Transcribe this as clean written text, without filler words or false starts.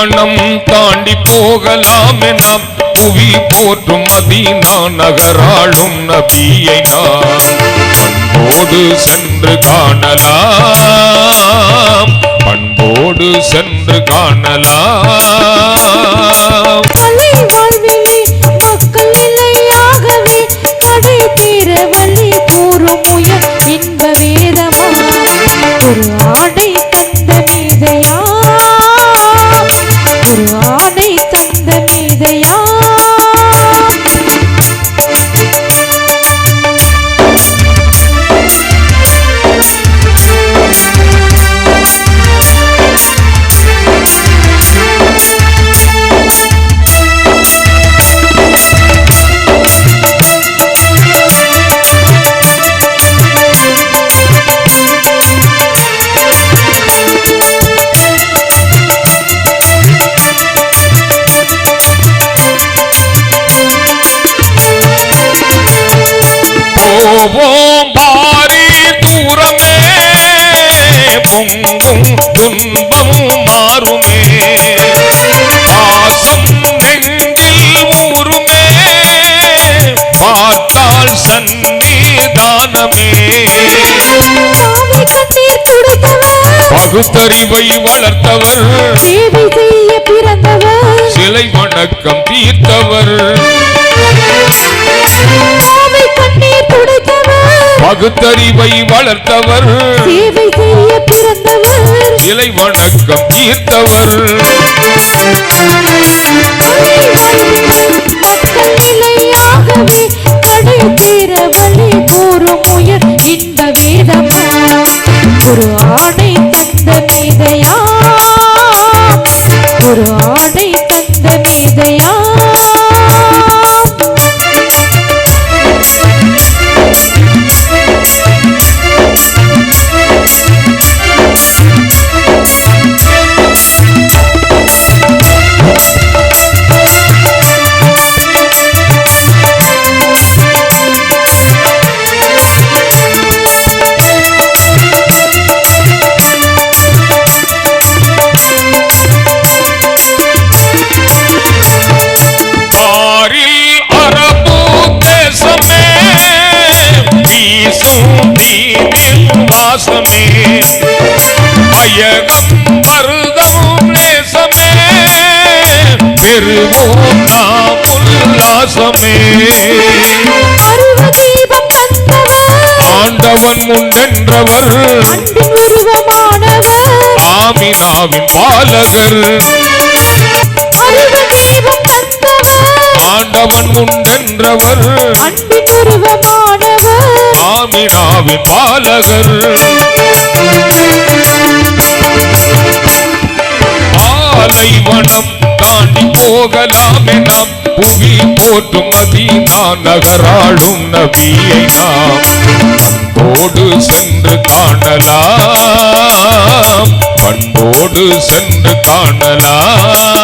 வனம் தாண்டி போகலாமே நாம் புவி போற்றும் மதீனா நகராளும் நபியை நாம் பண்போடு சென்று காணலாம் பண்போடு சென்று காணலாம் மக்கள் நிலையாகவே கடை தீர வழி கூறும் முயல் இன்ப வேதமா ஒரு ஆடை தந்த மீதையா ஒரு ஆடை தந்த மீதையா போவோம் பாரி தூரமே பொங்கும் துன்பம் மாறுமே பாசம் நெஞ்சில் ஊருமே பார்த்தால் சன்னிதானமே பகுத்தறிவை வளர்த்தவர் சேவை செய்ய பிறந்தவர் சிலை வணக்கம் தீர்த்தவர் பகுத்தறிவை வளர்த்தவர் சேவை செய்ய பிறந்தவர் சிலை வணக்கம் தீர்த்தவர் மக்கள் நிலையாகவே கடை தீர வழி கூறும் முயல் இன்ப வேதமா ஒரு ஆடை தந்த மீதையா ஒரு ஆடை தந்த மீதையா வாசமே அயகம் மருதம் நேசமே பெருவோம் நாம் உல்லாசமே ஆண்டவன் முன்னென்றவர் ஆமினாவின் பாலகர் ஆண்டவன் முன்னென்றவர் ஆமினாவின் பாலகர் ஆலைவனம் தாண்டி போகலாமே நாம் புவி போற்றும் மதீனா நகராளும் நபியை நாம் பண்போடு சென்று காணலாம் பண்போடு சென்று காணலாம்